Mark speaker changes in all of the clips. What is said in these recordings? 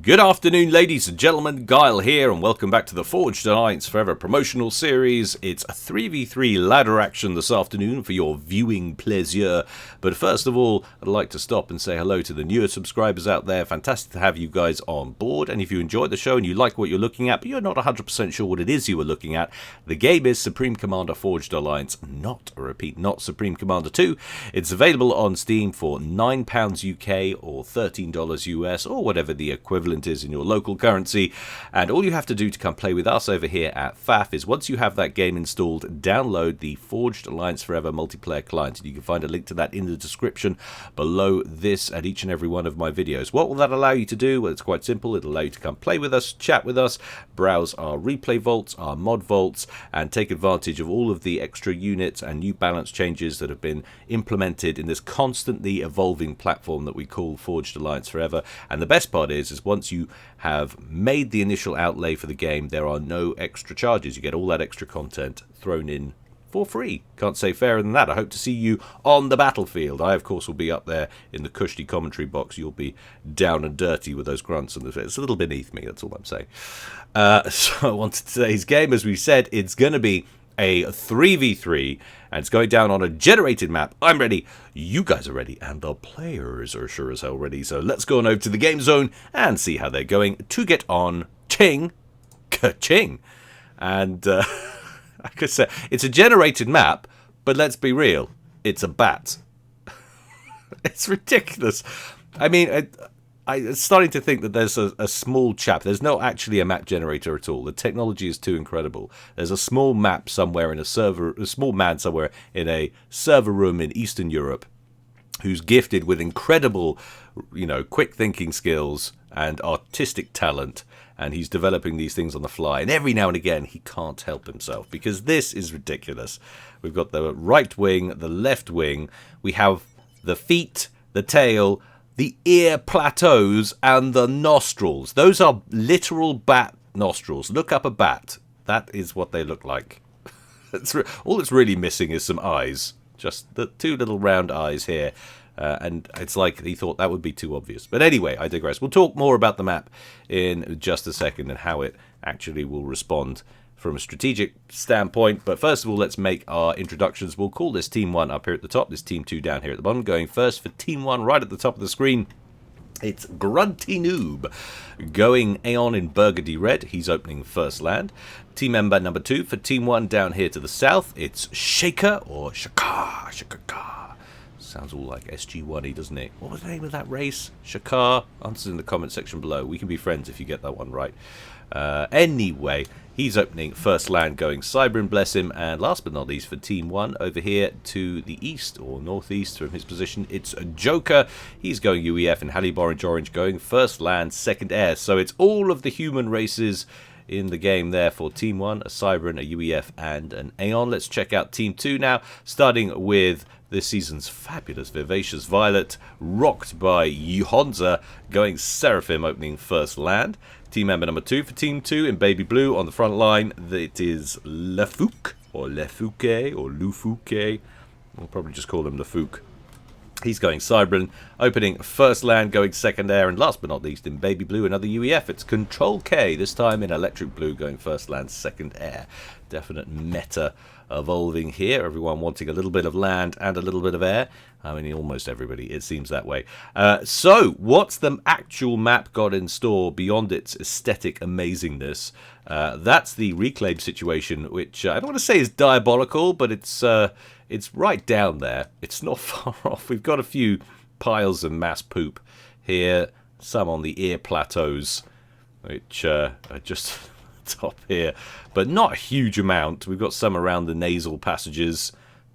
Speaker 1: Good afternoon, ladies and gentlemen. Guile here, and welcome back to the Forged Alliance Forever promotional series. It's a 3v3 ladder action this afternoon for your viewing pleasure. But first of all, I'd like to stop and say hello to the newer subscribers out there. Fantastic to have you guys on board. And if you enjoyed the show and you like what you're looking at, but you're not 100% sure what it is you were looking at, the game is Supreme Commander Forged Alliance, not Supreme Commander 2. It's available on Steam for £9 UK or $13 US or whatever the equivalent is in your local currency, and all you have to do to come play with us over here at FAF is once you have that game installed, download the Forged Alliance Forever multiplayer client, and you can find a link to that in the description below this and each and every one of my videos. What will that allow you to do? Well, it's quite simple. It'll allow you to come play with us, chat with us, browse our replay vaults, our mod vaults, and take advantage of all of the extra units and new balance changes that have been implemented in this constantly evolving platform that we call Forged Alliance Forever. And the best part is once you have made the initial outlay for the game, there are no extra charges. You get all that extra content thrown in for free. Can't say fairer than that. I hope to see you on the battlefield. I, of course, will be up there in the cushy commentary box. You'll be down and dirty with those grunts, and it's a little beneath me, that's all I'm saying. So on to today's game, as we said, it's going to be a 3v3, and it's going down on a generated map. I'm ready, you guys are ready, and the players are sure as hell ready. So let's go on over to the game zone and see how they're going to get on ching ka-ching. And like I said, it's a generated map, but let's be real, it's a bat. It's ridiculous. I mean, I'm starting to think that there's a small chap. There's not actually a map generator at all. The technology is too incredible. There's a small map somewhere in a small man somewhere in a server room in Eastern Europe who's gifted with incredible, quick thinking skills and artistic talent. And he's developing these things on the fly. And every now and again, he can't help himself because this is ridiculous. We've got the right wing, the left wing. We have the feet, the tail, the ear plateaus, and the nostrils. Those are literal bat nostrils. Look up a bat. That is what they look like. All it's really missing is some eyes. Just the two little round eyes here. And it's like he thought that would be too obvious. But anyway, I digress. We'll talk more about the map in just a second and how it actually will respond from a strategic standpoint. But first of all, let's make our introductions. We'll call this Team 1 up here at the top, this Team 2 down here at the bottom. Going first for Team 1 right at the top of the screen, it's Grunty Noob. Going Aeon in burgundy red, he's opening first land. Team member number 2 for Team 1 down here to the south, it's Shaker or Shaka. Sounds all like SG1-y, doesn't it? What was the name of that race? Shakar? Answers in the comment section below. We can be friends if you get that one right. Anyway, he's opening first land, going Cybrin, bless him. And last but not least, for Team 1, over here to the east or northeast from his position, it's a Joker. He's going UEF, and Hallibar Orange going first land, second air. So it's all of the human races in the game there for Team 1, a Cybrin, a UEF, and an Aeon. Let's check out Team 2 now, starting with this season's fabulous Vivacious Violet, rocked by Honza, going Seraphim, opening first land. Team member number 2 for Team 2 in baby blue on the front line, it is Lefouque, or Lefouque, or Lufouque. We'll probably just call him Lefouque. He's going Cybrin, opening first land, going second air, and last but not least in baby blue, another UEF. It's Control K, this time in electric blue, going first land, second air. Definite meta evolving here. Everyone wanting a little bit of land and a little bit of air. I mean, almost everybody, it seems that way. So, what's the actual map got in store beyond its aesthetic amazingness? That's the reclaim situation, which I don't want to say is diabolical, but it's right down there. It's not far off. We've got a few piles of mass poop here, some on the ear plateaus, which are just top here, but not a huge amount. We've got some around the nasal passages,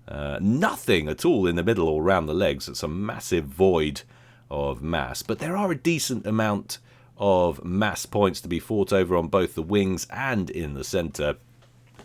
Speaker 1: nothing at all in the middle or around the legs. It's a massive void of mass, but there are a decent amount of mass points to be fought over on both the wings and in the center.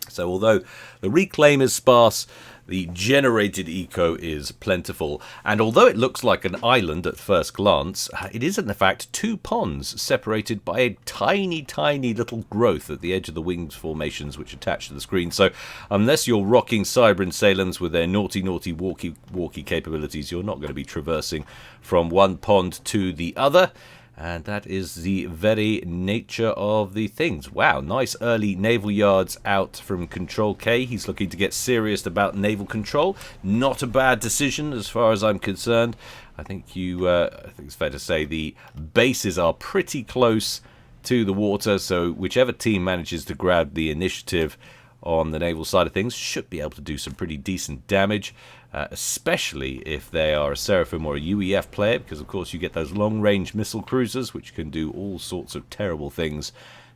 Speaker 1: So although the reclaim is sparse, the generated eco is plentiful, and although it looks like an island at first glance, it is in fact two ponds separated by a tiny, tiny little growth at the edge of the wings formations which attach to the screen. So unless you're rocking Cybrin Salins with their naughty, naughty, walkie capabilities, you're not going to be traversing from one pond to the other. And that is the very nature of the things. Wow, nice early naval yards out from Control K. He's looking to get serious about naval control. Not a bad decision as far as I'm concerned. I think I think it's fair to say the bases are pretty close to the water, so whichever team manages to grab the initiative on the naval side of things should be able to do some pretty decent damage, especially if they are a Seraphim or a UEF player, because of course you get those long-range missile cruisers which can do all sorts of terrible things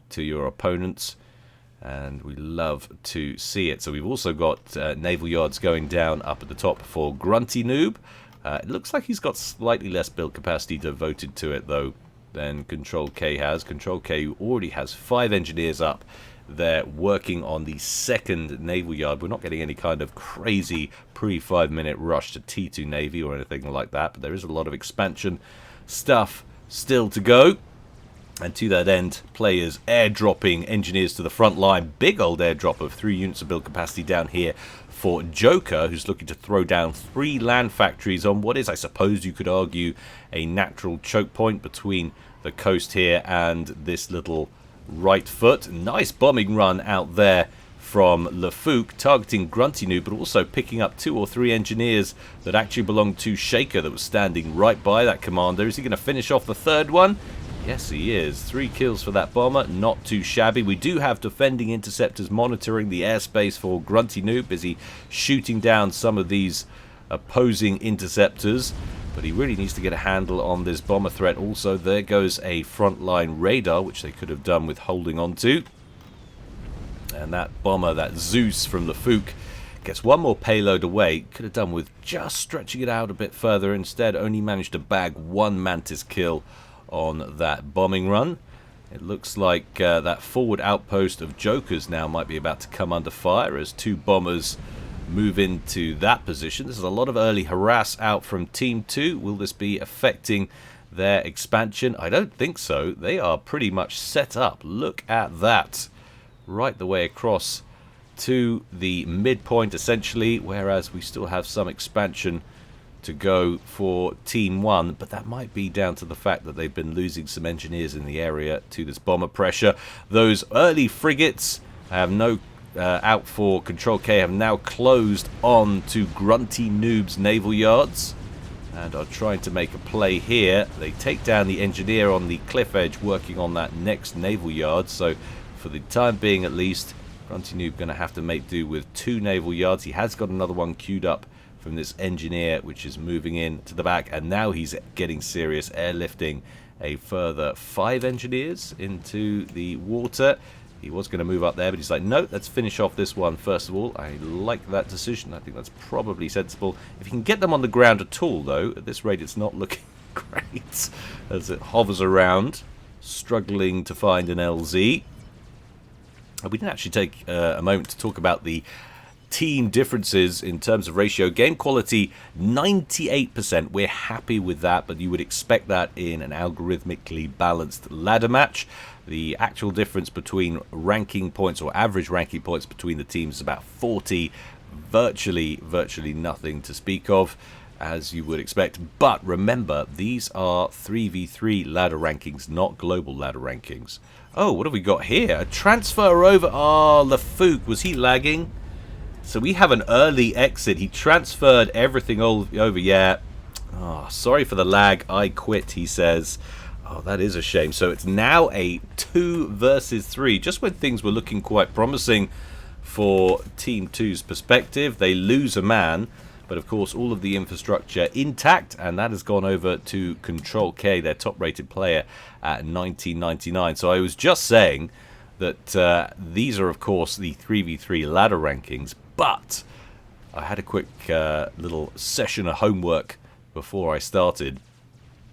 Speaker 1: to your opponents, and we love to see it. So we've also got naval yards going down up at the top for Grunty Noob. It looks like he's got slightly less build capacity devoted to it though than Control K has. Control K already has 5 engineers up. They're working on the second naval yard. We're not getting any kind of crazy pre-5-minute rush to T2 Navy or anything like that, but there is a lot of expansion stuff still to go. And to that end, players airdropping engineers to the front line. Big old airdrop of 3 units of build capacity down here for Joker, who's looking to throw down 3 land factories on what is, I suppose you could argue, a natural choke point between the coast here and this little right foot. Nice bombing run out there from Lafouque, targeting Grunty Noob, but also picking up 2 or 3 engineers that actually belonged to Shaker that was standing right by that commander. Is he going to finish off the 3rd one? Yes, he is. 3 kills for that bomber. Not too shabby. We do have defending interceptors monitoring the airspace for Grunty Noob, busy shooting down some of these opposing interceptors. But he really needs to get a handle on this bomber threat. Also, there goes a frontline radar, which they could have done with holding on to. And that bomber, that Zeus from Lafouque, gets 1 more payload away. Could have done with just stretching it out a bit further. Instead, only managed to bag 1 Mantis kill on that bombing run. It looks like that forward outpost of Jokers now might be about to come under fire as 2 bombers move into that position. This is a lot of early harass out from Team 2. Will this be affecting their expansion? I don't think so. They are pretty much set up. Look at that. Right the way across to the midpoint, essentially, whereas we still have some expansion to go for Team 1, but that might be down to the fact that they've been losing some engineers in the area to this bomber pressure. Those early frigates have no out for Control K, have now closed on to Grunty Noob's naval yards and are trying to make a play here. They take down the engineer on the cliff edge working on that next naval yard, so for the time being at least, Grunty Noob going to have to make do with 2 naval yards. He has got another one queued up from this engineer which is moving in to the back, and now he's getting serious, airlifting a further 5 engineers into the water. He was going to move up there, but he's like, no, let's finish off this one first of all. I like that decision. I think that's probably sensible. If you can get them on the ground at all, though, at this rate it's not looking great as it hovers around, struggling to find an LZ. We didn't actually take a moment to talk about the team differences in terms of ratio. Game quality, 98%. We're happy with that, but you would expect that in an algorithmically balanced ladder match. The actual difference between ranking points or average ranking points between the teams is about 40. Virtually nothing to speak of, as you would expect. But remember, these are 3v3 ladder rankings, not global ladder rankings. Oh, what have we got here? A transfer over. Ah, Lafouque, was he lagging? So we have an early exit. He transferred everything over. Yeah. Oh, sorry for the lag. I quit, he says. Oh, that is a shame. So it's now a 2 versus 3. Just when things were looking quite promising for Team 2's perspective. They lose a man, but of course all of the infrastructure intact, and that has gone over to Control K, their top-rated player, at 1999. So I was just saying that these are, of course, the 3v3 ladder rankings, but I had a quick little session of homework before I started,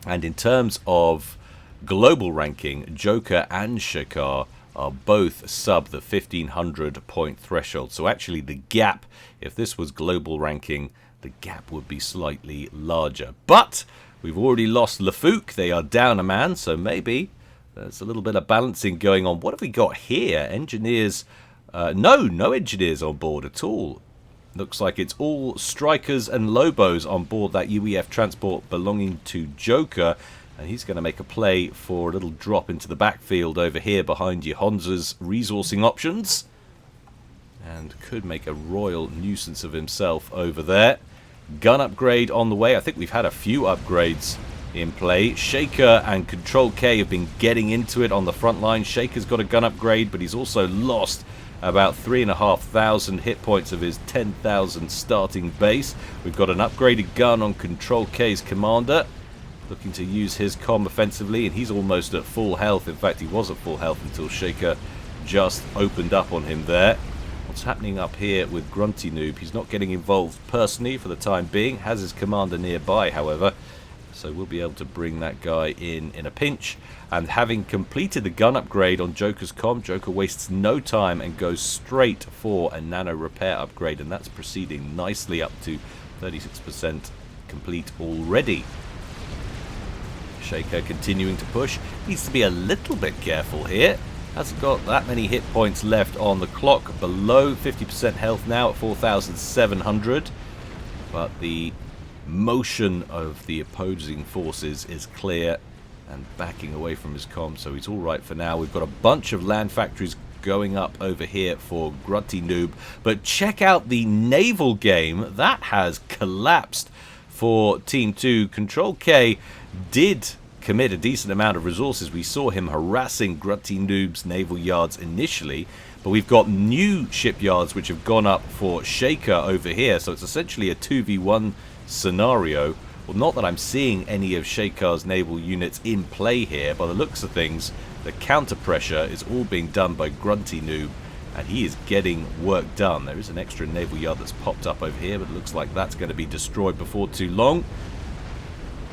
Speaker 1: and in terms of global ranking, Joker and Shakar are both sub the 1500 point threshold. So actually the gap, if this was global ranking, the gap would be slightly larger. But we've already lost Lafouque. They are down a man, so maybe there's a little bit of balancing going on. What have we got here? Engineers, no engineers on board at all. Looks like it's all strikers and Lobos on board that UEF transport belonging to Joker. And he's going to make a play for a little drop into the backfield over here behind Yehonza's resourcing options. And could make a royal nuisance of himself over there. Gun upgrade on the way. I think we've had a few upgrades in play. Shaker and Control K have been getting into it on the front line. Shaker's got a gun upgrade, but he's also lost about 3,500 hit points of his 10,000 starting base. We've got an upgraded gun on Control K's commander, looking to use his comm offensively, and he's almost at full health. In fact, he was at full health until Shaker just opened up on him there. What's happening up here with Grunty Noob? He's not getting involved personally for the time being. Has his commander nearby, however, so we'll be able to bring that guy in a pinch. And having completed the gun upgrade on Joker's comm, Joker wastes no time and goes straight for a nano repair upgrade, and that's proceeding nicely up to 36% complete already. Shaker continuing to push. Needs to be a little bit careful here. Hasn't got that many hit points left on the clock. Below 50% health now at 4,700. But the motion of the opposing forces is clear and backing away from his comm, so he's alright for now. We've got a bunch of land factories going up over here for Grunty Noob. But check out the naval game. That has collapsed for Team 2. Control K did commit a decent amount of resources. We saw him harassing Grunty Noob's naval yards initially, but we've got new shipyards which have gone up for Shaker over here, so it's essentially a 2v1 scenario. Well, not that I'm seeing any of Shaker's naval units in play here. By the looks of things, the counter pressure is all being done by Grunty Noob, and he is getting work done. There is an extra naval yard that's popped up over here, but it looks like that's going to be destroyed before too long.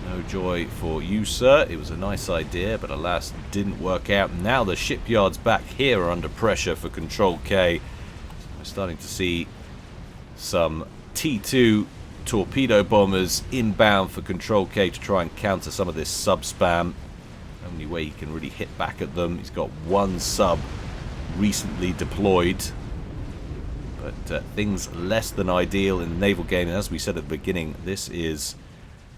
Speaker 1: No joy for you, sir. It was a nice idea, but alas, didn't work out. Now the shipyards back here are under pressure for Control K. We're starting to see some T2 torpedo bombers inbound for Control K to try and counter some of this sub spam. Only way he can really hit back at them. He's got one sub recently deployed, but things less than ideal in the naval game. And as we said at the beginning, this is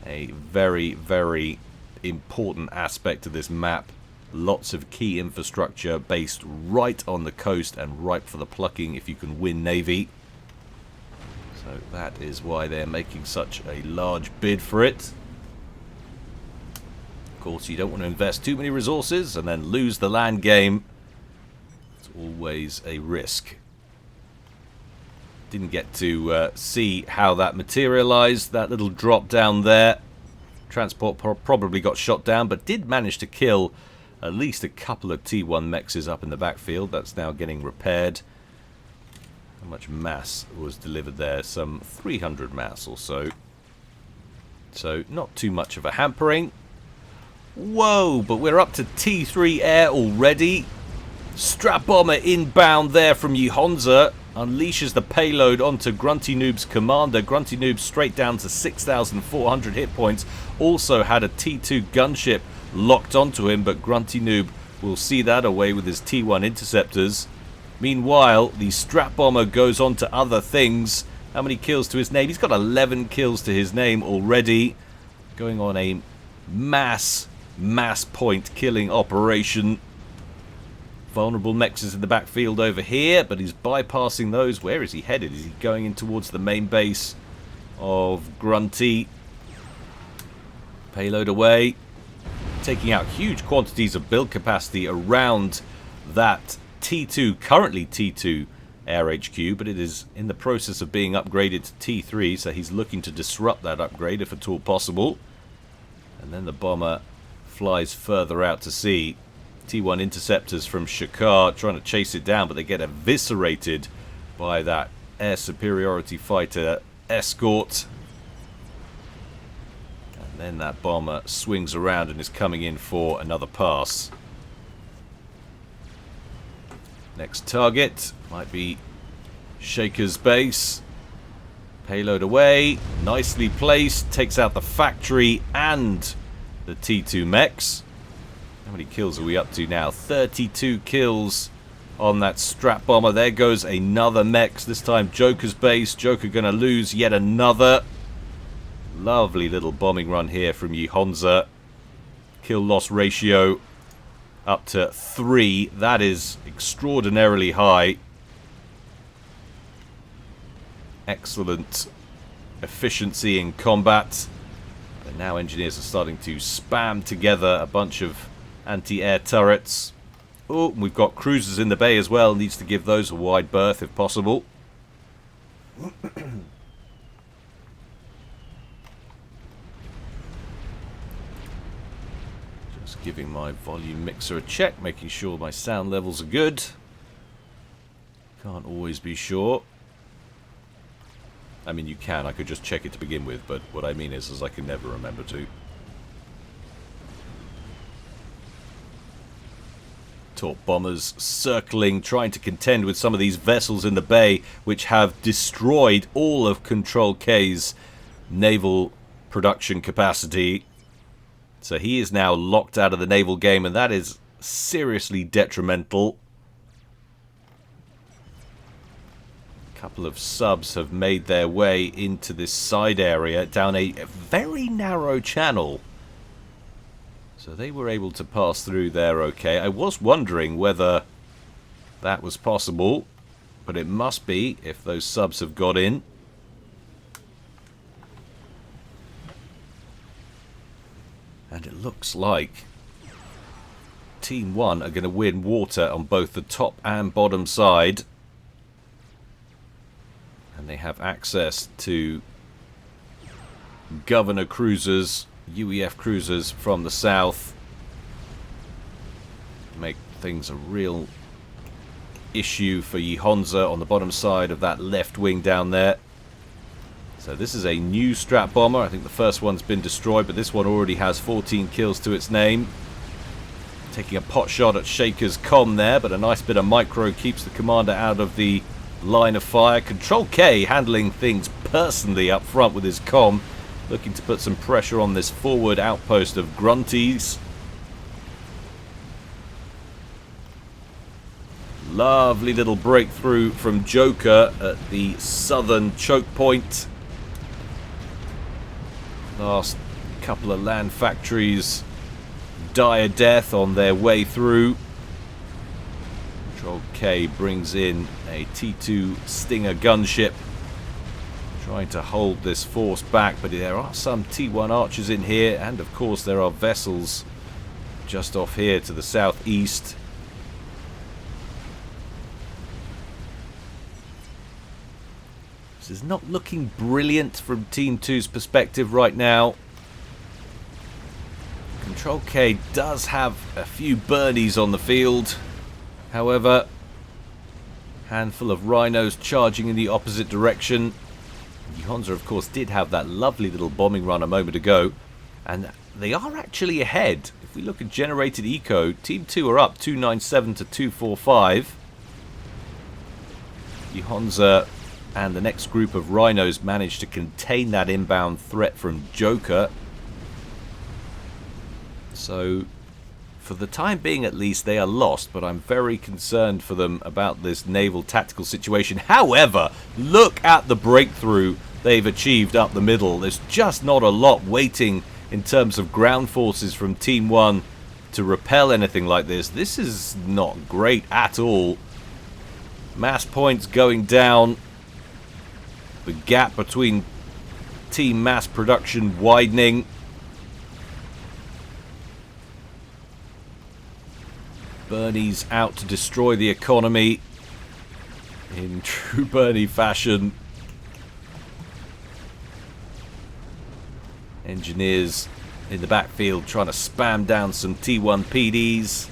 Speaker 1: a very, very important aspect of this map. Lots of key infrastructure based right on the coast and ripe for the plucking if you can win Navy. So that is why they're making such a large bid for it. Of course, you don't want to invest too many resources and then lose the land game. It's always a risk. Didn't get to see how that materialized, that little drop down there. Transport probably got shot down, but did manage to kill at least a couple of T1 mexes up in the backfield. That's now getting repaired. How much mass was delivered there? Some 300 mass or so. So not too much of a hampering. Whoa, but we're up to T3 air already. Strap bomber inbound there from Yehonza. Unleashes the payload onto Grunty Noob's commander. Grunty Noob straight down to 6,400 hit points. Also had a T2 gunship locked onto him, but Grunty Noob will see that away with his T1 interceptors. Meanwhile, the strap bomber goes on to other things. How many kills to his name? He's got 11 kills to his name already. Going on a mass point killing operation. Vulnerable mexes in the backfield over here, but he's bypassing those. Where is he headed? Is he going in towards the main base of Grunty? Payload away. Taking out huge quantities of build capacity around that T2, currently T2 Air HQ, but it is in the process of being upgraded to T3, so he's looking to disrupt that upgrade if at all possible. And then the bomber flies further out to sea. T1 interceptors from Shakar trying to chase it down, but they get eviscerated by that air superiority fighter escort. And then that bomber swings around and is coming in for another pass. Next target might be Shaker's base. Payload away, nicely placed, takes out the factory and the T2 mechs. How many kills are we up to now? 32 kills on that strap bomber. There goes another mech. This time Joker's base. Joker going to lose yet another. Lovely little bombing run here from Yehonza. kill-loss ratio up to 3. That is extraordinarily high. Excellent efficiency in combat. And now engineers are starting to spam together a bunch of anti-air turrets. Oh, we've got cruisers in the bay as well. Needs to give those a wide berth if possible. Just giving my volume mixer a check, making sure my sound levels are good. Can't always be sure. I mean, you can. I could just check it to begin with, but what I mean is I can never remember to. Torp bombers circling, trying to contend with some of these vessels in the bay, which have destroyed all of Control K's naval production capacity. So he is now locked out of the naval game, and that is seriously detrimental. A couple of subs have made their way into this side area down a very narrow channel. So they were able to pass through there okay. I was wondering whether that was possible, but it must be if those subs have got in. And it looks like Team 1 are going to win water on both the top and bottom side. And they have access to Governor cruisers, UEF cruisers from the south. Make things a real issue for Yihonza on the bottom side of that left wing down there. So this is a new strat bomber. I think the first one's been destroyed, but this one already has 14 kills to its name. Taking a pot shot at Shaker's comm there, but a nice bit of micro keeps the commander out of the line of fire. Control K handling things personally up front with his comm, looking to put some pressure on this forward outpost of Grunties. Lovely little breakthrough from Joker at the southern choke point. Last couple of land factories die a death on their way through. Control K brings in a T2 Stinger gunship, trying to hold this force back, but there are some T1 Archers in here, and of course there are vessels just off here to the southeast. This is not looking brilliant from Team 2's perspective right now. Control K does have a few Bernies on the field. However, handful of Rhinos charging in the opposite direction. Yihonza, of course, did have that lovely little bombing run a moment ago, and they are actually ahead. If we look at generated eco, Team 2 are up 297 to 245. Yihonza and the next group of Rhinos managed to contain that inbound threat from Joker. So, for the time being at least, they are lost, but I'm very concerned for them about this naval tactical situation. However, look at the breakthrough they've achieved up the middle. There's just not a lot waiting in terms of ground forces from Team 1 to repel anything like this. This is not great at all. Mass points going down. The gap between team mass production widening. Bernie's out to destroy the economy in true Bernie fashion. Engineers in the backfield trying to spam down some T1 PDs.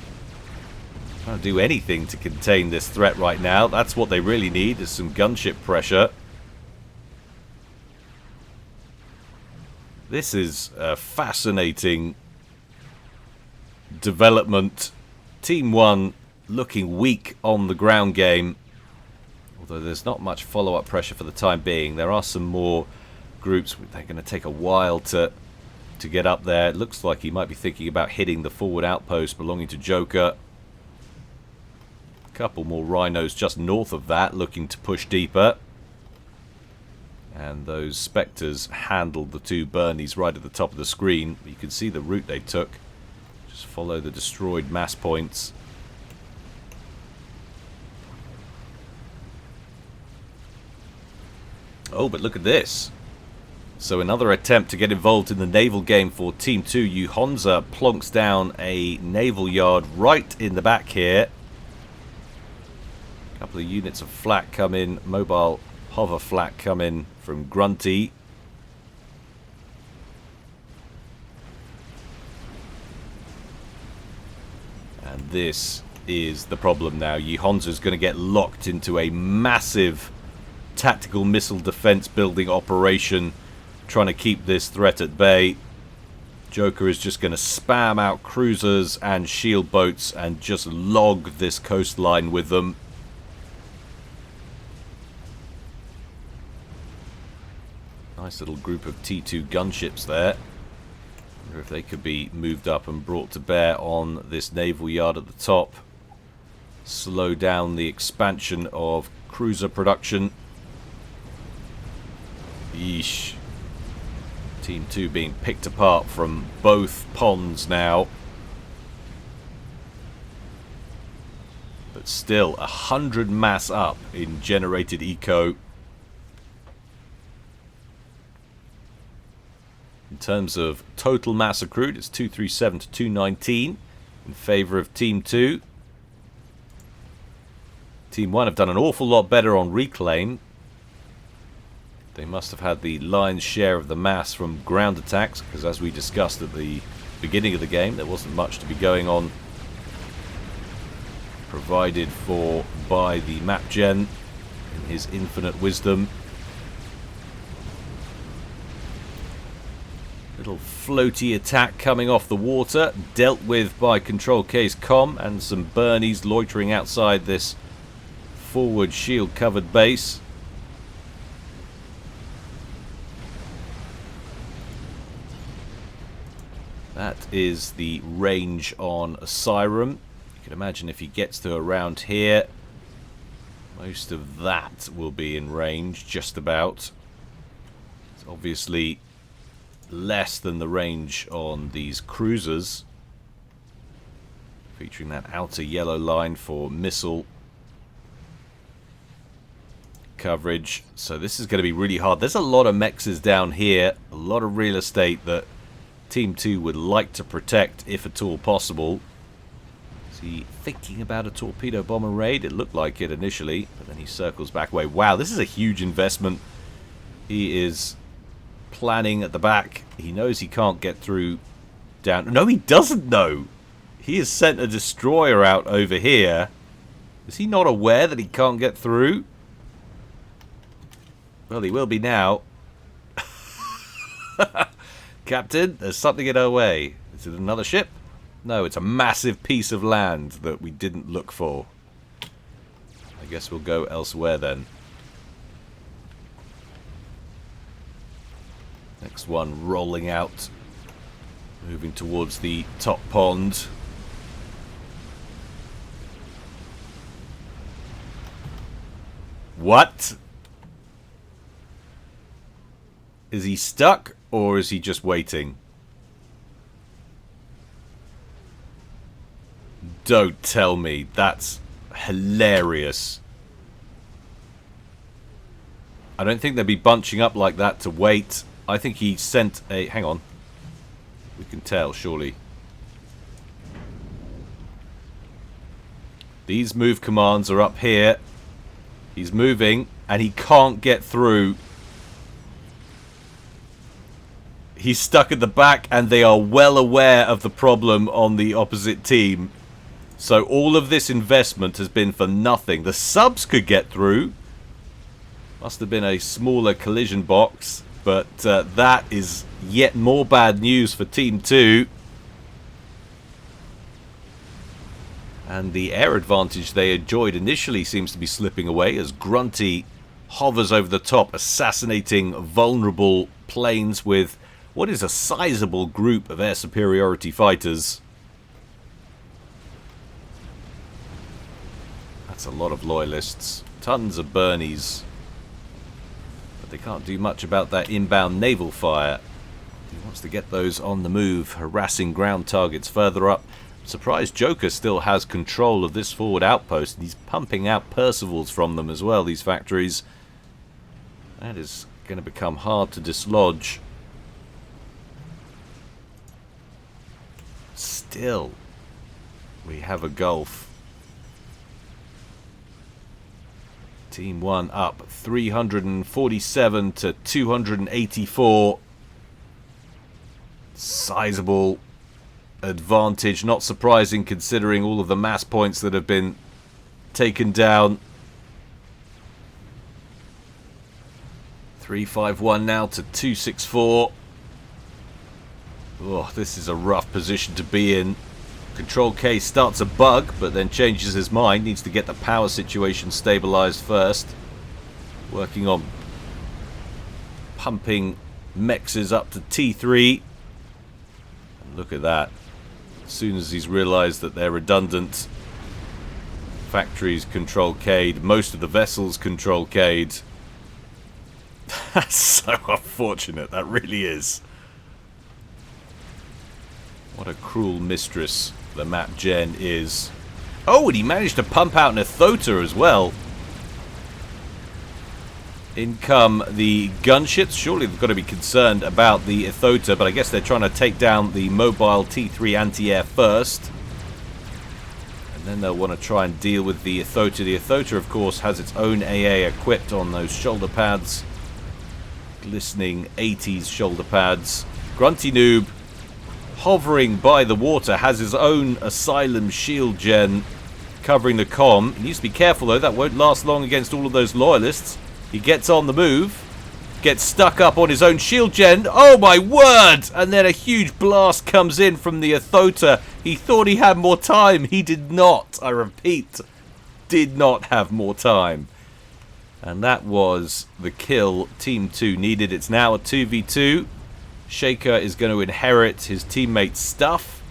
Speaker 1: Trying to do anything to contain this threat right now. That's what they really need, is some gunship pressure. This is a fascinating development. Team 1 looking weak on the ground game, although there's not much follow-up pressure for the time being. There are some more groups. They're going to take a while to get up there. It looks like he might be thinking about hitting the forward outpost belonging to Joker. A couple more Rhinos just north of that looking to push deeper. And those Spectres handled the two Bernies right at the top of the screen. You can see the route they took. Just follow the destroyed mass points. Oh, but look at this. So another attempt to get involved in the naval game for Team 2. Honza plonks down a naval yard right in the back here. A couple of units of flak come in. Mobile hover flak come in from Grunty. And this is the problem now. Honza's going to get locked into a massive tactical missile defense building operation, trying to keep this threat at bay. Joker is just going to spam out cruisers and shield boats and just log this coastline with them. Nice little group of T2 gunships there. Wonder if they could be moved up and brought to bear on this naval yard at the top. Slow down the expansion of cruiser production. Yeesh. Team 2 being picked apart from both ponds now. But still, 100 mass up in generated eco. In terms of total mass accrued, it's 237 to 219 in favour of Team 2. Team 1 have done an awful lot better on reclaim. They must have had the lion's share of the mass from ground attacks, because as we discussed at the beginning of the game, there wasn't much to be going on, provided for by the map gen in his infinite wisdom. Little floaty attack coming off the water, dealt with by Control Case Com and some Bernies loitering outside this forward shield covered base. That is the range on Siren. You can imagine if he gets to around here, most of that will be in range, just about. It's obviously less than the range on these cruisers, featuring that outer yellow line for missile coverage. So this is going to be really hard. There's a lot of mexes down here, a lot of real estate that Team 2 would like to protect if at all possible. Is he thinking about a torpedo bomber raid? It looked like it initially, but then he circles back away. Wow, this is a huge investment. He is planning at the back. He knows he can't get through down. No, he doesn't know. He has sent a destroyer out over here. Is he not aware that he can't get through? Well, he will be now. Captain, there's something in our way. Is it another ship? No, it's a massive piece of land that we didn't look for. I guess we'll go elsewhere then. Next one rolling out. Moving towards the top pond. What? Is he stuck? Or is he just waiting? Don't tell me. That's hilarious. I don't think they'd be bunching up like that to wait. I think he sent a... Hang on. We can tell, surely. These move commands are up here. He's moving, and he can't get through. He's stuck at the back, and they are well aware of the problem on the opposite team. So all of this investment has been for nothing. The subs could get through. Must have been a smaller collision box. But that is yet more bad news for Team 2. And the air advantage they enjoyed initially seems to be slipping away as Grunty hovers over the top, assassinating vulnerable planes with what is a sizable group of air superiority fighters. That's a lot of loyalists. Tons of Bernies. But they can't do much about that inbound naval fire. He wants to get those on the move, harassing ground targets further up. Surprised Joker still has control of this forward outpost. He's pumping out Percivals from them as well, these factories. That is going to become hard to dislodge. Still, we have a gulf. Team 1 up 347 to 284. Sizable advantage, not surprising considering all of the mass points that have been taken down. 351 now to 264. Oh, this is a rough position to be in. Control K starts a bug, but then changes his mind. Needs to get the power situation stabilized first. Working on pumping mexes up to T3. And look at that. As soon as he's realized that they're redundant, factories Control K'd, most of the vessels Control K'd. That's so unfortunate, that really is. What a cruel mistress the map gen is. Oh, and he managed to pump out an Athota as well. In come the gunships. Surely they've got to be concerned about the Athota, but I guess they're trying to take down the mobile T3 anti-air first. And then they'll want to try and deal with the Athota. The Athota, of course, has its own AA equipped on those shoulder pads. Glistening 80s shoulder pads. Grunty Noob, hovering by the water, has his own Asylum shield gen covering the comm. He needs to be careful though, that won't last long against all of those loyalists. He gets on the move, gets stuck up on his own shield gen. Oh my word! And then a huge blast comes in from the Athota. He thought he had more time. He did not, I repeat, did not have more time. And that was the kill Team 2 needed. It's now a 2v2. Shaker is going to inherit his teammate's stuff.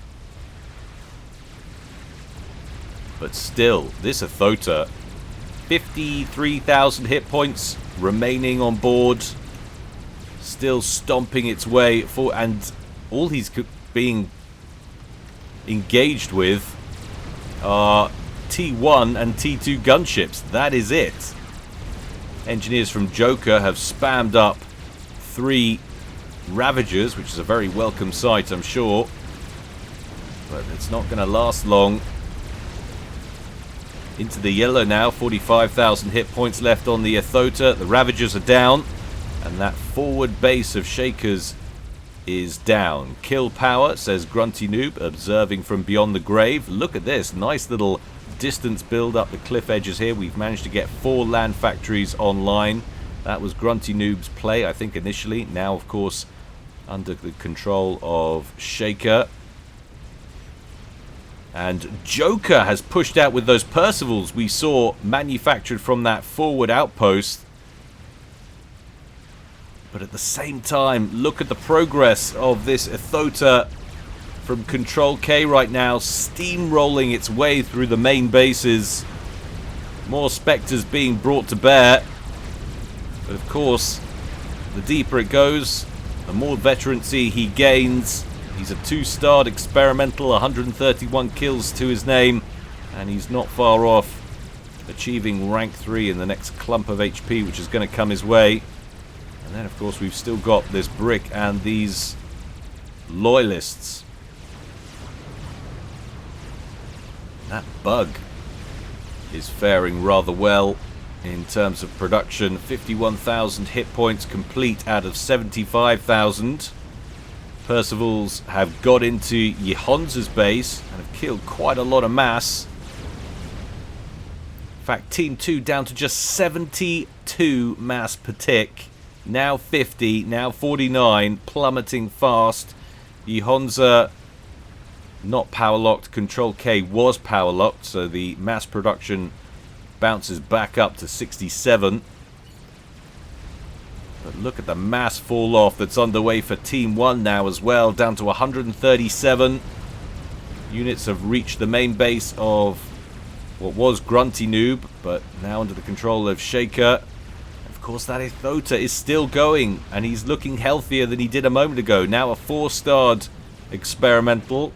Speaker 1: But still, this Athota, 53,000 hit points remaining on board. Still stomping its way for, and all he's being engaged with are T1 and T2 gunships. That is it. Engineers from Joker have spammed up 3 Ravagers, which is a very welcome sight, I'm sure. But it's not going to last long. Into the yellow now, 45,000 hit points left on the Athota. The Ravagers are down, and that forward base of Shakers is down. Kill power, says Grunty Noob, observing from beyond the grave. Look at this, nice little distance build up the cliff edges here. We've managed to get 4 land factories online. That was Grunty Noob's play, I think, initially. Now, of course, under the control of Shaker. And Joker has pushed out with those Percivals we saw manufactured from that forward outpost. But at the same time, look at the progress of this Athota from Control K right now, steamrolling its way through the main bases. More Spectres being brought to bear. But of course, the deeper it goes, the more veterancy he gains. He's a 2-starred experimental, 131 kills to his name, and he's not far off achieving rank 3 in the next clump of HP, which is going to come his way. And then, of course, we've still got this brick and these loyalists. That bug is faring rather well in terms of production. 51,000 hit points complete out of 75,000. Percivals have got into Yehonza's base and have killed quite a lot of mass. In fact, Team 2 down to just 72 mass per tick. Now 50, now 49, plummeting fast. Yehonza not power locked. Control K was power locked, so the mass production bounces back up to 67. But look at the mass fall off that's underway for Team 1 now as well, down to 137. Units have reached the main base of what was Grunty Noob, but now under the control of Shaker. Of Of course, that Ithota is still going, and he's looking healthier than he did a moment ago. Now a 4-starred experimental.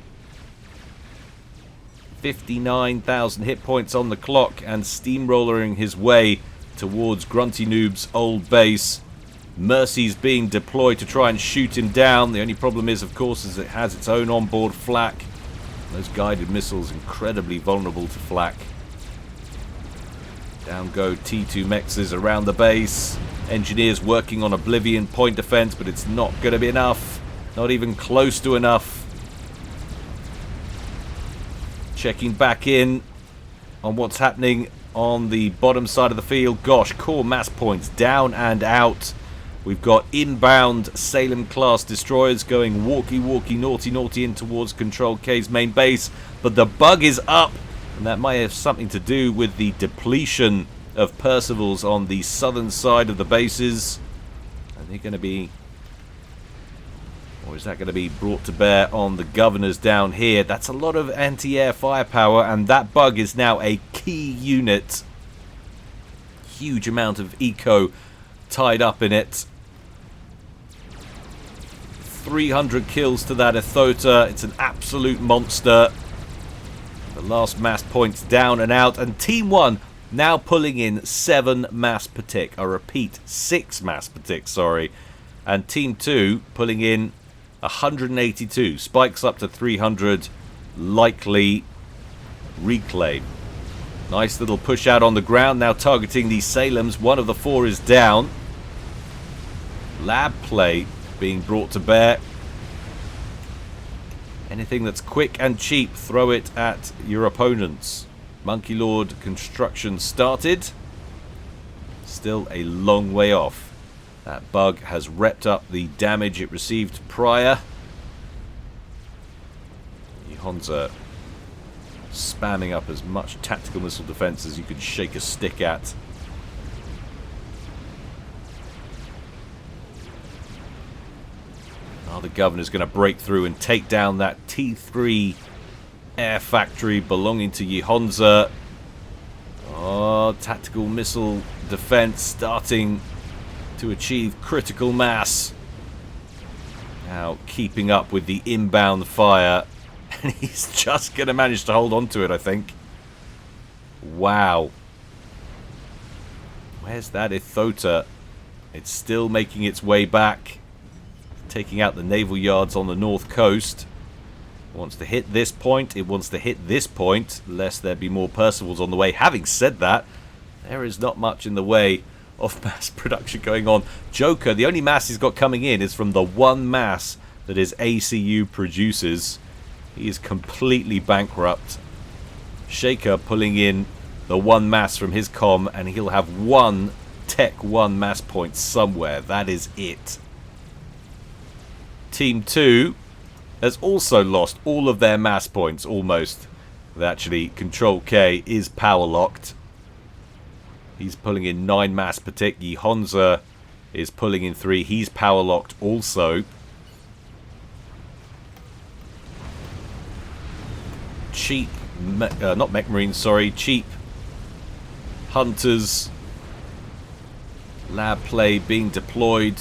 Speaker 1: 59,000 hit points on the clock, and steamrollering his way towards Grunty Noob's old base. Mercy's being deployed to try and shoot him down. The only problem is, of course, is it has its own onboard flak. Those guided missiles incredibly vulnerable to flak. Down go T2 Mexes around the base. Engineers working on Oblivion point defense, but it's not going to be enough. Not even close to enough. Checking back in on what's happening on the bottom side of the field. Gosh, core mass points down and out. We've got inbound Salem-class destroyers going walkie-walkie, naughty-naughty in towards Control K's main base. But the bug is up, and that might have something to do with the depletion of Percival's on the southern side of the bases. Are they going to be... or is that going to be brought to bear on the governors down here? That's a lot of anti-air firepower, and that bug is now a key unit. Huge amount of eco tied up in it. 300 kills to that Ithota. It's an absolute monster. The last mass points down and out, and Team 1 now pulling in 7 mass per tick. I repeat, 6 mass per tick, sorry. And Team 2 pulling in 182. Spikes up to 300. Likely reclaim. Nice little push out on the ground. Now targeting these Salems. One of the 4 is down. Lab play being brought to bear. Anything that's quick and cheap, throw it at your opponents. Monkey Lord construction started. Still a long way off. That bug has repped up the damage it received prior. Yihonza spamming up as much tactical missile defense as you could shake a stick at. Now the governor's going to break through and take down that T3 air factory belonging to Yihonza. Oh, tactical missile defense starting to achieve critical mass. Now keeping up with the inbound fire. And he's just going to manage to hold on to it, I think. Wow. Where's that Ithota? It's still making its way back. Taking out the naval yards on the north coast. It wants to hit this point. It wants to hit this point, lest there be more Percivals on the way. Having said that, there is not much in the way of mass production going on. Joker, the only mass he's got coming in is from the one mass that his ACU produces. He is completely bankrupt. Shaker pulling in the one mass from his comm, and he'll have one Tech 1 mass point somewhere. That is it. Team 2 has also lost all of their mass points, almost. Actually, Control K is power locked. He's pulling in 9 mass per tick. Yihonza is pulling in 3. He's power locked also. Cheap, not mech marines, sorry, cheap hunters. Lab play being deployed.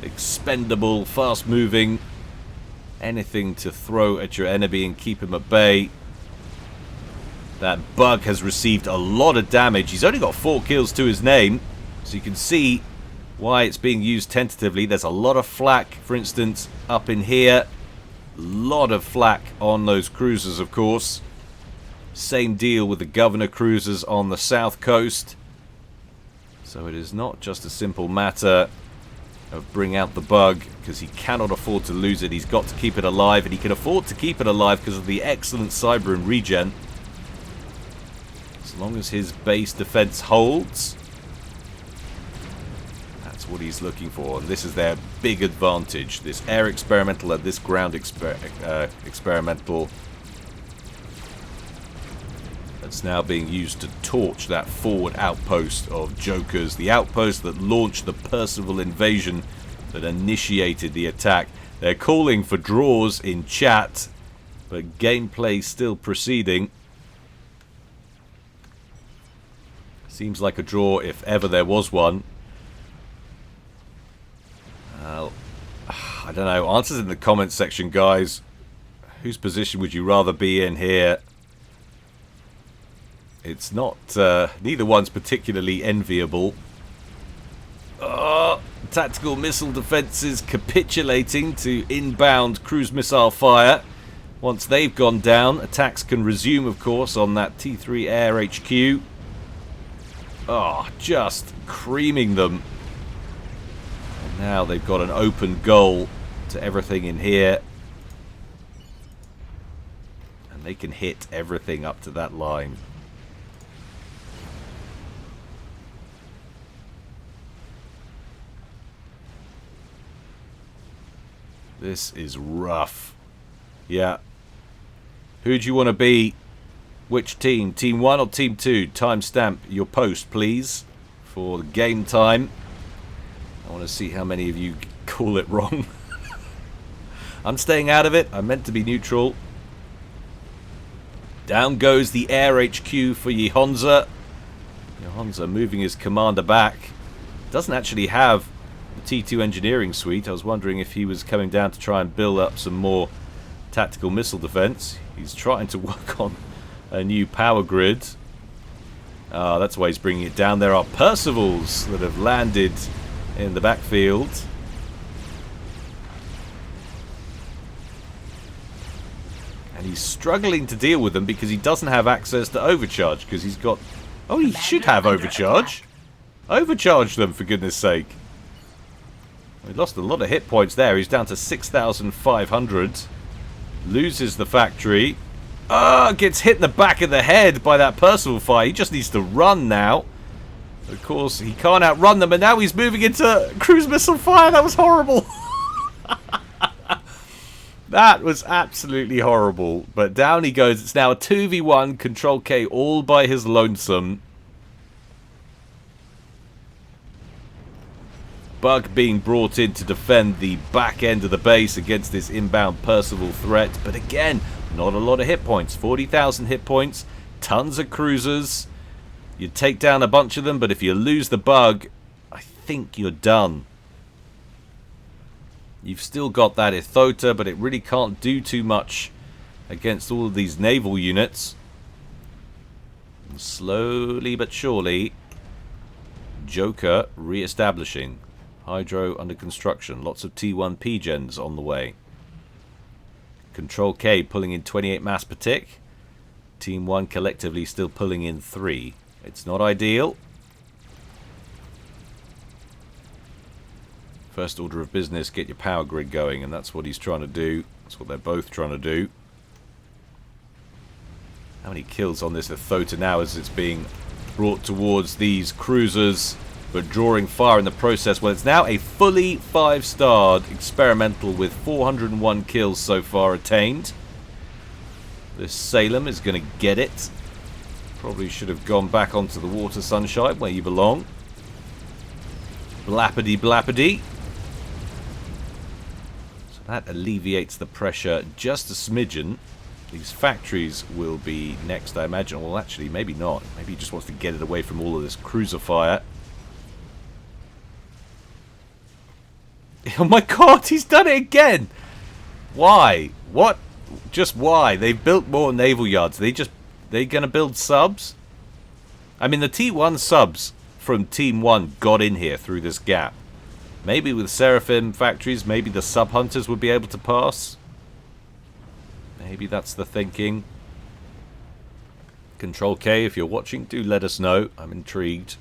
Speaker 1: Expendable, fast moving. Anything to throw at your enemy and keep him at bay. That bug has received a lot of damage. He's only got 4 kills to his name, so you can see why it's being used tentatively. There's a lot of flak, for instance, up in here. A lot of flak on those cruisers, of course. Same deal with the Governor cruisers on the south coast. So it is not just a simple matter of bring out the bug, because he cannot afford to lose it. He's got to keep it alive, and he can afford to keep it alive because of the excellent cyber and regen. As long as his base defense holds, that's what he's looking for. And this is their big advantage. This air experimental and this ground experimental that's now being used to torch that forward outpost of Jokers. The outpost that launched the Percival invasion that initiated the attack. They're calling for draws in chat, but gameplay still proceeding. Seems like a draw if ever there was one. I don't know. Answers in the comments section, guys. Whose position would you rather be in here? It's not... neither one's particularly enviable. Tactical missile defences capitulating to inbound cruise missile fire. Once they've gone down, attacks can resume, of course, on that T3 Air HQ. Oh, just creaming them. And now they've got an open goal to everything in here. And they can hit everything up to that line. This is rough. Yeah. Who do you want to be? Which team? Team 1 or Team 2? Timestamp your post, please, for game time. I want to see how many of you call it wrong. I'm staying out of it. I'm meant to be neutral. Down goes the Air HQ for Yehonza. Yehonza moving his commander back. Doesn't actually have the T2 engineering suite. I was wondering if he was coming down to try and build up some more tactical missile defense. He's trying to work on a new power grid. That's why he's bringing it down. There are Percivals that have landed in the backfield. And he's struggling to deal with them because he doesn't have access to overcharge, because he's got... Oh, he should have overcharge. Overcharge them, for goodness sake. He lost a lot of hit points there. He's down to 6,500. Loses the factory. Gets hit in the back of the head by that Percival fire. He just needs to run now. Of course, he can't outrun them, and now he's moving into cruise missile fire. That was horrible. That was absolutely horrible. But down he goes. It's now a 2v1. Control K all by his lonesome. Bug being brought in to defend the back end of the base against this inbound Percival threat. But again, not a lot of hit points. 40,000 hit points. Tons of cruisers. You take down a bunch of them, but if you lose the Bug, I think you're done. You've still got that Ithota, but it really can't do too much against all of these naval units. And slowly but surely, Joker re-establishing. Hydro under construction. Lots of T1 P-gens on the way. Control K pulling in 28 mass per tick. Team 1 collectively still pulling in 3. It's not ideal. First order of business, get your power grid going, and that's what he's trying to do. That's what they're both trying to do. How many kills on this Ithota now as it's being brought towards these cruisers, but drawing fire in the process? Well, it's now a fully 5-starred experimental with 401 kills so far attained. This Salem is going to get it. Probably should have gone back onto the water, Sunshine, where you belong. Blappity blappity. So that alleviates the pressure just a smidgen. These factories will be next, I imagine. Well, actually, maybe not. Maybe he just wants to get it away from all of this cruiser fire. Oh my god, he's done it again! Why? What? Just why? They've built more naval yards. They're going to build subs? I mean, the T1 subs from Team 1 got in here through this gap. Maybe with Seraphim factories, maybe the sub-hunters would be able to pass. Maybe that's the thinking. Control K, if you're watching, do let us know. I'm intrigued.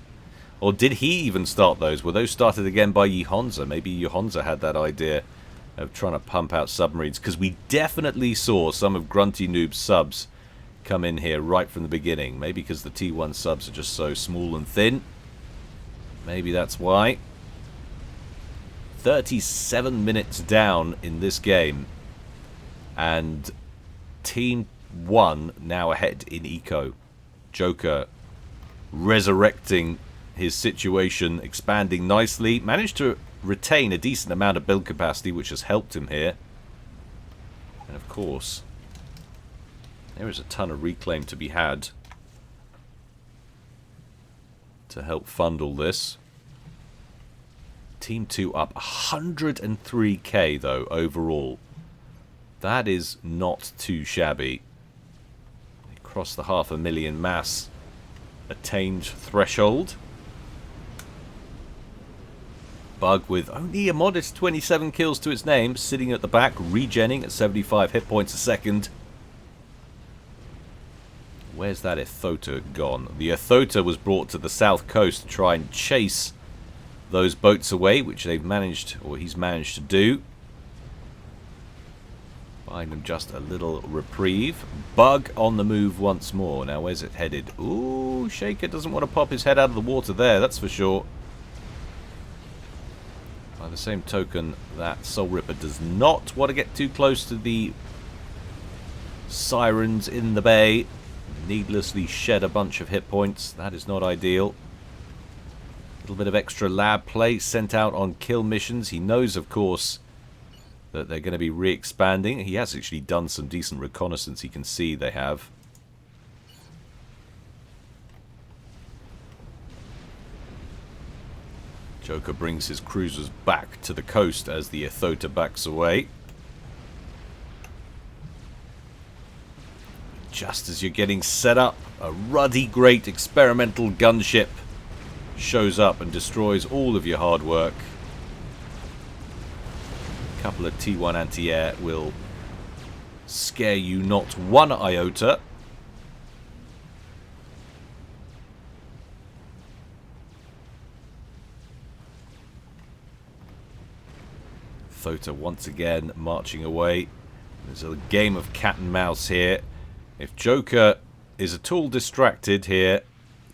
Speaker 1: Or did he even start those? Were those started again by Yehonza? Maybe Yehonza had that idea of trying to pump out submarines. Because we definitely saw some of Grunty Noob's subs come in here right from the beginning. Maybe because the T1 subs are just so small and thin. Maybe that's why. 37 minutes down in this game. And Team 1 now ahead in eco. Joker resurrecting his situation, expanding nicely. Managed to retain a decent amount of build capacity, which has helped him here. And of course, there is a ton of reclaim to be had to help fund all this. Team 2 up 103k though overall. That is not too shabby. They crossed the 500,000 mass attained threshold. Bug with only a modest 27 kills to its name, sitting at the back, regenning at 75 hit points a second. Where's that Ethota gone? The Ethota was brought to the south coast to try and chase those boats away, which they've managed, or he's managed to do. Buying them just a little reprieve. Bug on the move once more. Now where's it headed? Ooh, Shaker doesn't want to pop his head out of the water there, that's for sure. By the same token, that Soul Ripper does not want to get too close to the sirens in the bay. Needlessly shed a bunch of hit points. That is not ideal. A little bit of extra lab play sent out on kill missions. He knows, of course, that they're going to be re-expanding. He has actually done some decent reconnaissance. He can see they have. Joker brings his cruisers back to the coast as the Ethota backs away. Just as you're getting set up, a ruddy great experimental gunship shows up and destroys all of your hard work. A couple of T1 anti-air will scare you not one iota. Ethota once again marching away. There's a game of cat and mouse here. If Joker is at all distracted here,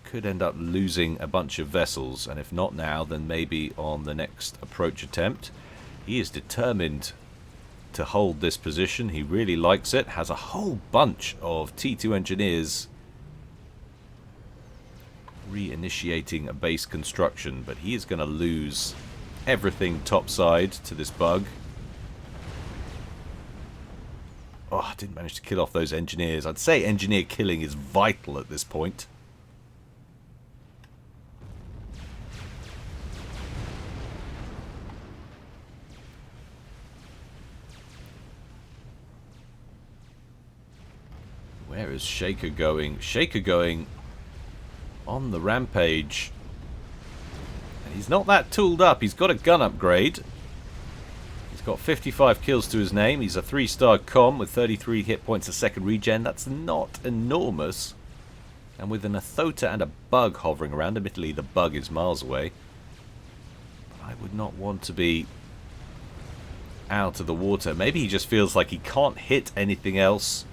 Speaker 1: could end up losing a bunch of vessels, and if not now, then maybe on the next approach attempt. He is determined to hold this position. He really likes it. Has a whole bunch of T2 engineers reinitiating a base construction, but he is going to lose everything topside to this bug. Oh, didn't manage to kill off those engineers. I'd say engineer killing is vital at this point. Where is Shaker going? Shaker going on the rampage. And he's not that tooled up. He's got a gun upgrade. Got 55 kills to his name. He's a 3-star comm with 33 hit points a second regen. That's not enormous. And with an Ethota and a bug hovering around, admittedly the bug is miles away, I would not want to be out of the water. Maybe he just feels like he can't hit anything else.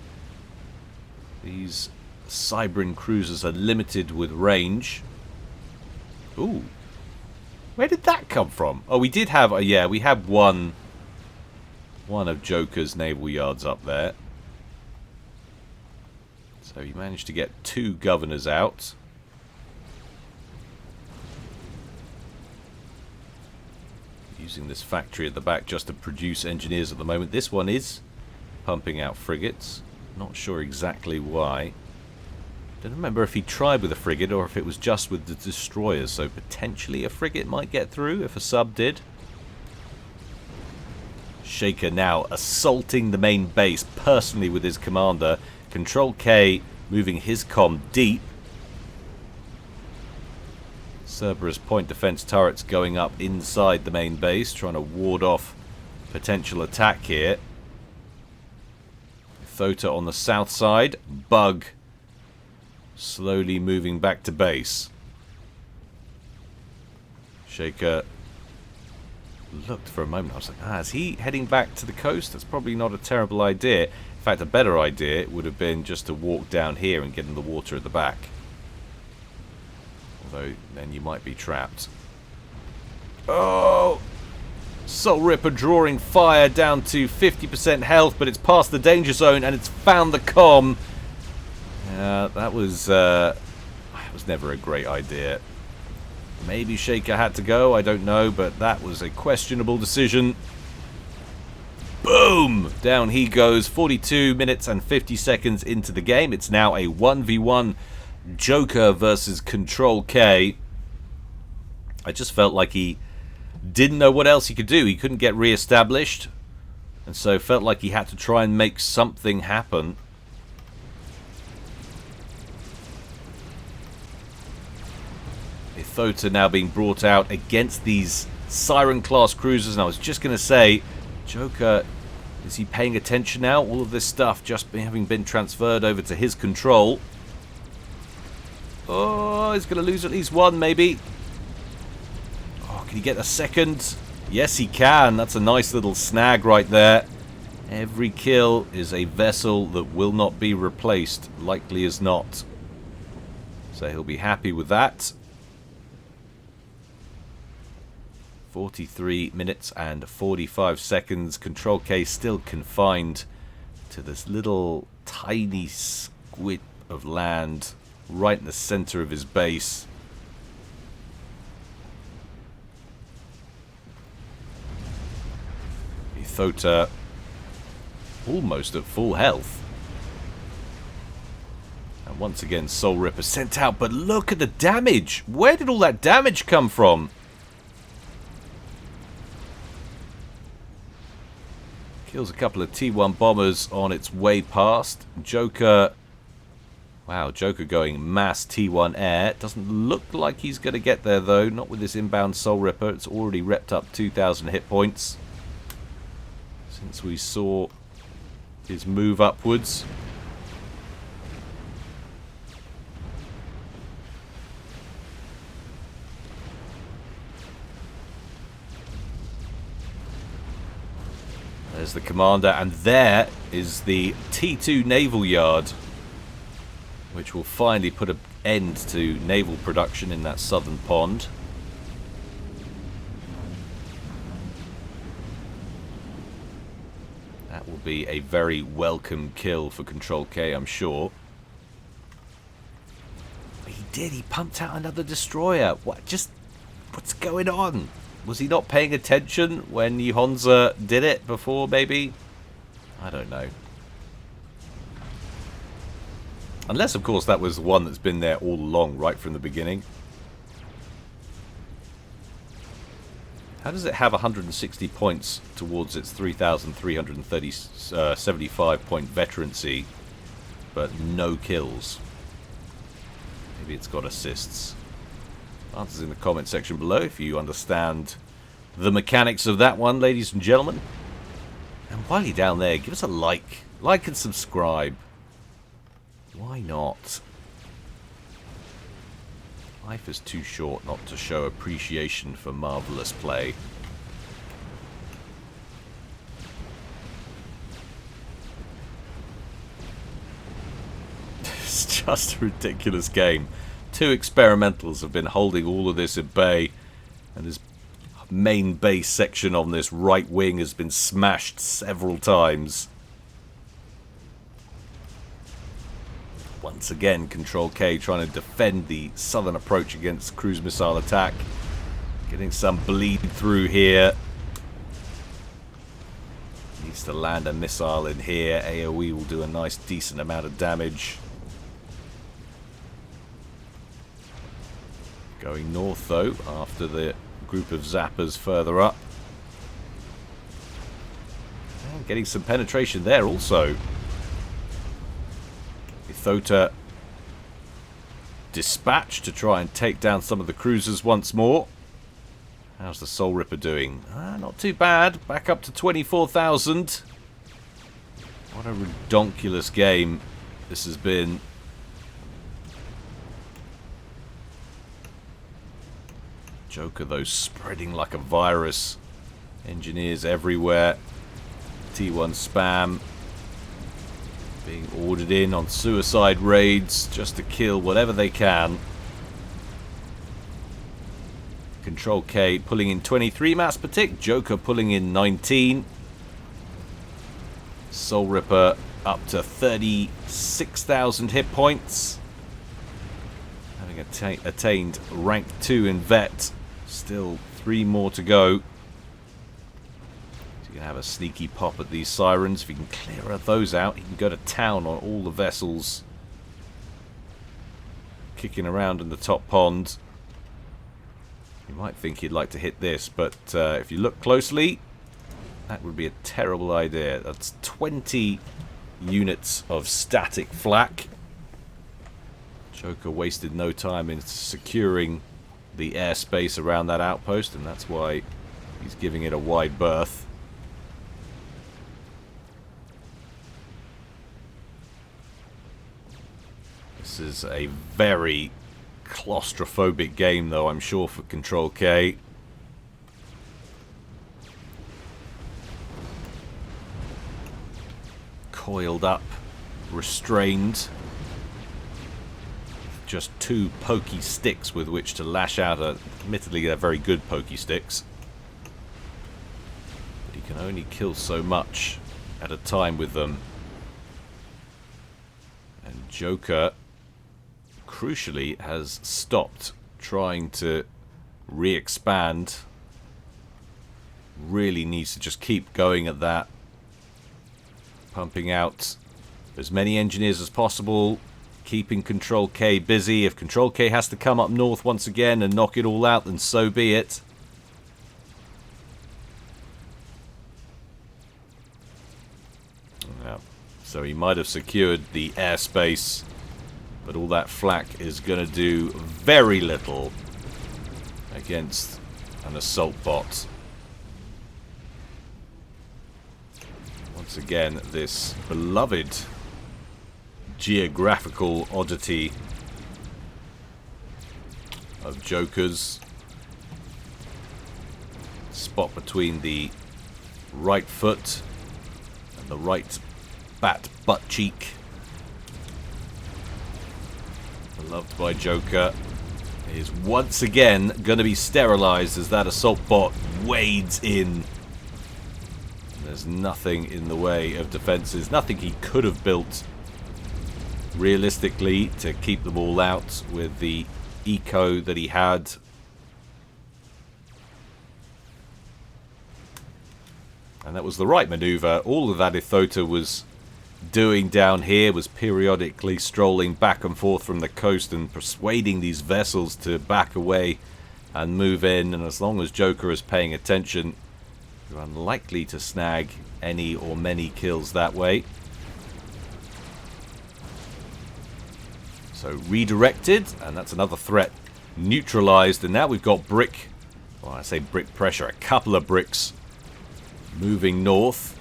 Speaker 1: These Cybrin cruisers are limited with range. Ooh. Where did that come from? Oh, we did have... yeah, we had one of Joker's naval yards up there. So he managed to get 2 governors out. Using this factory at the back just to produce engineers at the moment. This one is pumping out frigates. Not sure exactly why. Don't remember if he tried with a frigate or if it was just with the destroyers. So potentially a frigate might get through if a sub did. Shaker now assaulting the main base personally with his commander. Control K moving his comm deep. Cerberus point defense turrets going up inside the main base, trying to ward off potential attack here. Ethota on the south side. Bug slowly moving back to base. Shaker looked for a moment. I was like, is he heading back to the coast? That's probably not a terrible idea. In fact, a better idea would have been just to walk down here and get in the water at the back. Although, then you might be trapped. Oh! Soul Ripper drawing fire down to 50% health, but it's past the danger zone and it's found the comm. That was never a great idea. Maybe Shaker had to go, I don't know, but that was a questionable decision. Boom! Down he goes, 42 minutes and 50 seconds into the game. It's now a 1v1 Joker versus Control K. I just felt like he didn't know what else he could do. He couldn't get re-established, and so felt like he had to try and make something happen. Ithota now being brought out against these Siren-class cruisers, and I was just going to say, Joker, is he paying attention now? All of this stuff just having been transferred over to his control. Oh, he's going to lose at least one, maybe. Oh, can he get a second? Yes, he can. That's a nice little snag right there. Every kill is a vessel that will not be replaced, likely as not. So he'll be happy with that. 43 minutes and 45 seconds. Control K still confined to this little tiny squid of land right in the center of his base. Ithota almost at full health. And once again Soul Ripper sent out, but look at the damage! Where did all that damage come from? Kills a couple of T1 bombers on its way past. Joker... Wow, Joker going mass T1 air. Doesn't look like he's going to get there, though. Not with this inbound Soul Ripper. It's already repped up 2,000 hit points since we saw his move upwards. There's the commander, and there is the T2 naval yard, which will finally put an end to naval production in that southern pond. That will be a very welcome kill for Control K, I'm sure. He did, he pumped out another destroyer. What's going on? Was he not paying attention when Yihonza did it before, maybe? I don't know. Unless, of course, that was the one that's been there all along, right from the beginning. How does it have 160 points towards its 3,375 point veterancy, but no kills? Maybe it's got assists. Answers in the comment section below if you understand the mechanics of that one, ladies and gentlemen. And while you're down there, give us a like. Like and subscribe. Why not? Life is too short not to show appreciation for marvelous play. It's just a ridiculous game. Two experimentals have been holding all of this at bay, and his main base section on this right wing has been smashed several times. Once again, Control K trying to defend the southern approach against cruise missile attack. Getting some bleed through here. Needs to land a missile in here. AoE will do a nice decent amount of damage. Going north, though, after the group of zappers further up. And getting some penetration there also. Ithota dispatched to try and take down some of the cruisers once more. How's the Soul Ripper doing? Not too bad. Back up to 24,000. What a redonkulous game this has been. Joker, though, spreading like a virus. Engineers everywhere. T1 spam. Being ordered in on suicide raids just to kill whatever they can. Control K pulling in 23 mass per tick. Joker pulling in 19. Soul Ripper up to 36,000 hit points. Having attained rank 2 in Vet. Still 3 more to go. So you can have a sneaky pop at these sirens. If you can clear those out, you can go to town on all the vessels kicking around in the top pond. You might think he'd like to hit this, but if you look closely, that would be a terrible idea. That's 20 units of static flak. Joker wasted no time in securing the airspace around that outpost, and that's why he's giving it a wide berth. This is a very claustrophobic game, though, I'm sure, for Control K. Coiled up, restrained. Just two pokey sticks with which to lash out. Admittedly, they're very good pokey sticks. But he can only kill so much at a time with them. And Joker, crucially, has stopped trying to re-expand. Really needs to just keep going at that. Pumping out as many engineers as possible. Keeping Control K busy. If Control K has to come up north once again and knock it all out, then so be it. Yeah. So he might have secured the airspace, but all that flak is going to do very little against an assault bot. Once again, this beloved geographical oddity of Joker's. Spot between the right foot and the right bat butt cheek. Beloved by Joker is once again going to be sterilized as that assault bot wades in. There's nothing in the way of defenses, nothing he could have built realistically to keep them all out with the eco that he had. And that was the right maneuver. All of that Ithota was doing down here was periodically strolling back and forth from the coast and persuading these vessels to back away and move in. And as long as Joker is paying attention, you're unlikely to snag any or many kills that way. So redirected, and that's another threat neutralized, and now we've got brick, well, I say brick pressure, a couple of bricks moving north.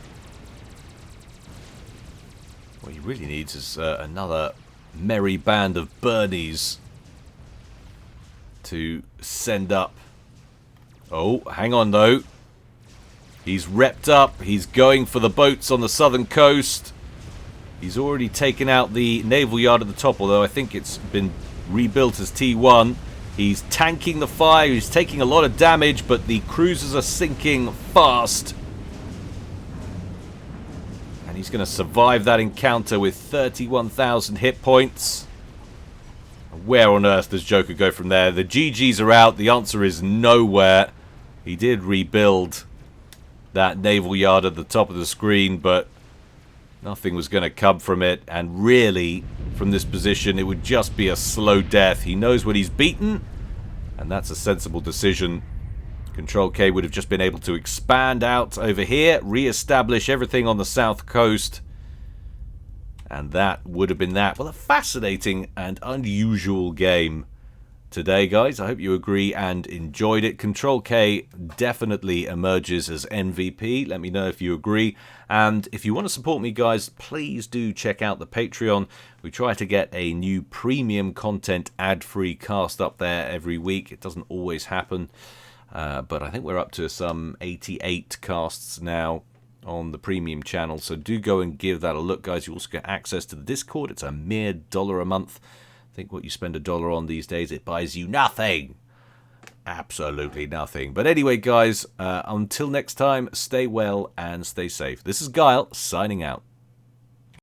Speaker 1: What he really needs is another merry band of Bernies to send up. Oh, hang on though. He's repped up, he's going for the boats on the southern coast. He's already taken out the naval yard at the top, although I think it's been rebuilt as T1. He's tanking the fire, he's taking a lot of damage, but the cruisers are sinking fast. And he's going to survive that encounter with 31,000 hit points. Where on earth does Joker go from there? The GGs are out, the answer is nowhere. He did rebuild that naval yard at the top of the screen, but nothing was going to come from it, and really, from this position, it would just be a slow death. He knows what he's beaten, and that's a sensible decision. Control K would have just been able to expand out over here, re-establish everything on the south coast, and that would have been that. Well, a fascinating and unusual game today, guys. I hope you agree and enjoyed it. Control K definitely emerges as MVP. Let me know if you agree. And if you want to support me, guys, please do check out the Patreon. We try to get a new premium content ad-free cast up there every week. It doesn't always happen, but I think we're up to some 88 casts now on the premium channel. So do go and give that a look, guys. You also get access to the Discord. It's a mere $1 a month. Think what you spend $1 on these days, it buys you nothing. Absolutely nothing. But anyway, guys, until next time, stay well and stay safe. This is Guile, signing out.